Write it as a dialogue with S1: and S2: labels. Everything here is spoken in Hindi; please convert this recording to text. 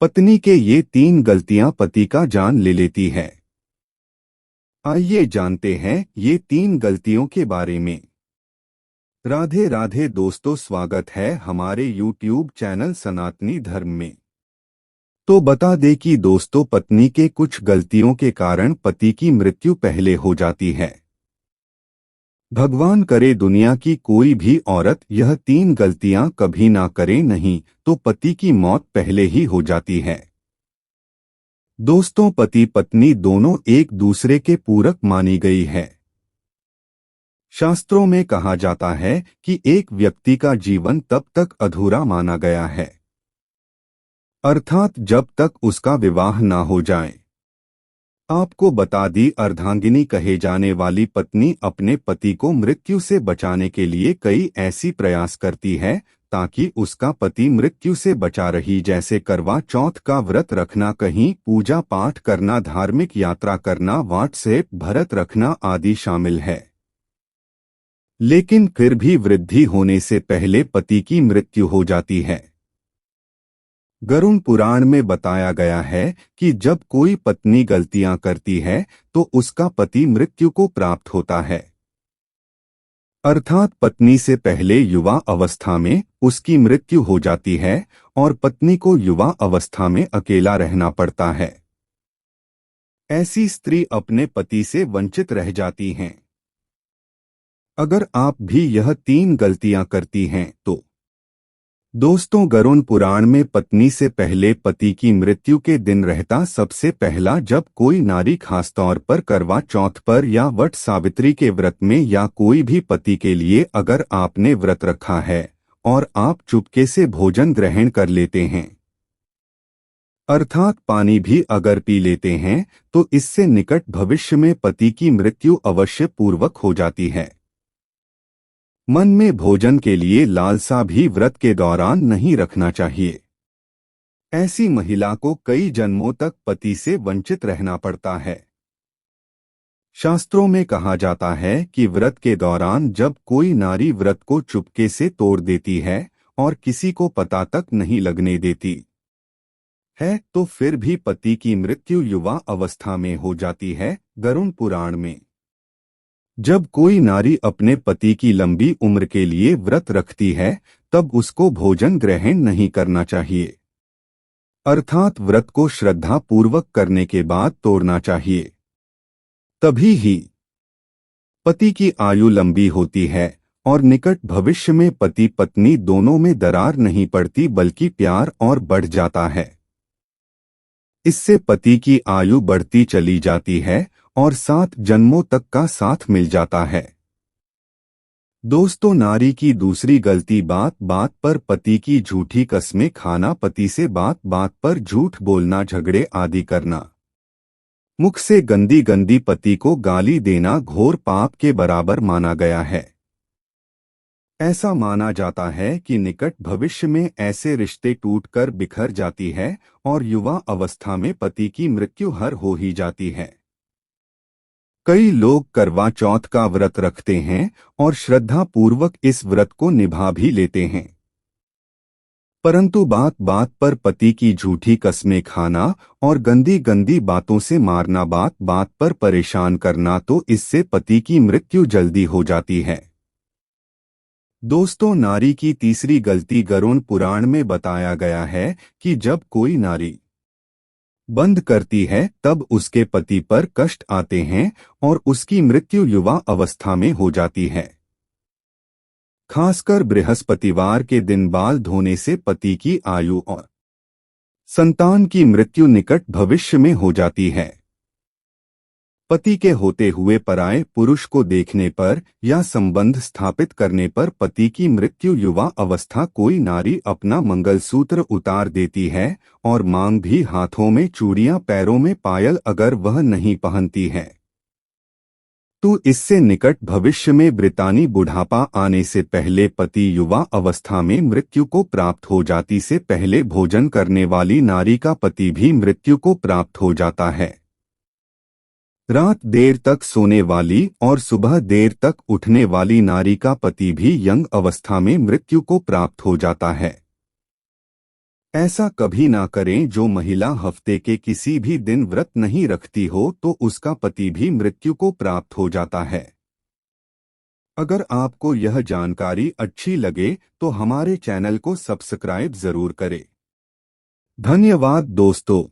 S1: पत्नी के ये 3 गलतियां पति का जान ले लेती है। आइए जानते हैं ये 3 गलतियों के बारे में। राधे राधे दोस्तों, स्वागत है हमारे YouTube चैनल सनातनी धर्म में। तो बता दें कि दोस्तों, पत्नी के कुछ गलतियों के कारण पति की मृत्यु पहले हो जाती है। भगवान करे दुनिया की कोई भी औरत यह 3 गलतियां कभी ना करे, नहीं तो पति की मौत पहले ही हो जाती है। दोस्तों, पति पत्नी दोनों एक दूसरे के पूरक मानी गई है। शास्त्रों में कहा जाता है कि एक व्यक्ति का जीवन तब तक अधूरा माना गया है, अर्थात जब तक उसका विवाह ना हो जाए। आपको बता दी, अर्धांगिनी कहे जाने वाली पत्नी अपने पति को मृत्यु से बचाने के लिए कई ऐसी प्रयास करती है ताकि उसका पति मृत्यु से बचा रही, जैसे करवा चौथ का व्रत रखना, कहीं पूजा पाठ करना, धार्मिक यात्रा करना, व्हाट्सएप व्रत रखना आदि शामिल है। लेकिन फिर भी वृद्धि होने से पहले पति की मृत्यु हो जाती है। गरुड़ पुराण में बताया गया है कि जब कोई पत्नी गलतियां करती है तो उसका पति मृत्यु को प्राप्त होता है, अर्थात पत्नी से पहले युवा अवस्था में उसकी मृत्यु हो जाती है और पत्नी को युवा अवस्था में अकेला रहना पड़ता है। ऐसी स्त्री अपने पति से वंचित रह जाती हैं। अगर आप भी यह 3 गलतियां करती हैं तो दोस्तों, गरुड़ पुराण में पत्नी से पहले पति की मृत्यु के दिन रहता सबसे पहला जब कोई नारी खासतौर पर करवा चौथ पर या वट सावित्री के व्रत में या कोई भी पति के लिए अगर आपने व्रत रखा है और आप चुपके से भोजन ग्रहण कर लेते हैं, अर्थात पानी भी अगर पी लेते हैं, तो इससे निकट भविष्य में पति की मृत्यु अवश्य पूर्वक हो जाती है। मन में भोजन के लिए लालसा भी व्रत के दौरान नहीं रखना चाहिए। ऐसी महिला को कई जन्मों तक पति से वंचित रहना पड़ता है। शास्त्रों में कहा जाता है कि व्रत के दौरान जब कोई नारी व्रत को चुपके से तोड़ देती है और किसी को पता तक नहीं लगने देती है, तो फिर भी पति की मृत्यु युवा अवस्था में हो जाती है। गरुड़ पुराण में जब कोई नारी अपने पति की लंबी उम्र के लिए व्रत रखती है तब उसको भोजन ग्रहण नहीं करना चाहिए, अर्थात व्रत को श्रद्धा पूर्वक करने के बाद तोड़ना चाहिए। तभी ही पति की आयु लंबी होती है और निकट भविष्य में पति पत्नी दोनों में दरार नहीं पड़ती बल्कि प्यार और बढ़ जाता है। इससे पति की आयु बढ़ती चली जाती है और 7 जन्मों तक का साथ मिल जाता है। दोस्तों, नारी की दूसरी गलती बात बात पर पति की झूठी कस्में खाना, पति से बात बात पर झूठ बोलना, झगड़े आदि करना, मुख से गंदी गंदी पति को गाली देना घोर पाप के बराबर माना गया है। ऐसा माना जाता है कि निकट भविष्य में ऐसे रिश्ते टूटकर बिखर जाती है और युवा अवस्था में पति की मृत्यु हर हो ही जाती है। कई लोग करवा चौथ का व्रत रखते हैं और श्रद्धा पूर्वक इस व्रत को निभा भी लेते हैं, परंतु बात बात पर पति की झूठी कस्में खाना और गंदी गंदी बातों से मारना, बात बात पर परेशान करना, तो इससे पति की मृत्यु जल्दी हो जाती है। दोस्तों, नारी की तीसरी गलती गरुड़ पुराण में बताया गया है कि जब कोई नारी बंद करती है तब उसके पति पर कष्ट आते हैं और उसकी मृत्यु युवा अवस्था में हो जाती है। खासकर बृहस्पतिवार के दिन बाल धोने से पति की आयु और संतान की मृत्यु निकट भविष्य में हो जाती है। पति के होते हुए पराये पुरुष को देखने पर या संबंध स्थापित करने पर पति की मृत्यु युवा अवस्था कोई नारी अपना मंगलसूत्र उतार देती है और मांग भी, हाथों में चूड़ियां, पैरों में पायल अगर वह नहीं पहनती है तो इससे निकट भविष्य में वृतानी बुढ़ापा आने से पहले पति युवा अवस्था में मृत्यु को प्राप्त हो जाती से पहले भोजन करने वाली नारी का पति भी मृत्यु को प्राप्त हो जाता है। रात देर तक सोने वाली और सुबह देर तक उठने वाली नारी का पति भी यंग अवस्था में मृत्यु को प्राप्त हो जाता है। ऐसा कभी ना करें। जो महिला हफ्ते के किसी भी दिन व्रत नहीं रखती हो तो उसका पति भी मृत्यु को प्राप्त हो जाता है। अगर आपको यह जानकारी अच्छी लगे तो हमारे चैनल को सब्सक्राइब जरूर करें। धन्यवाद दोस्तों।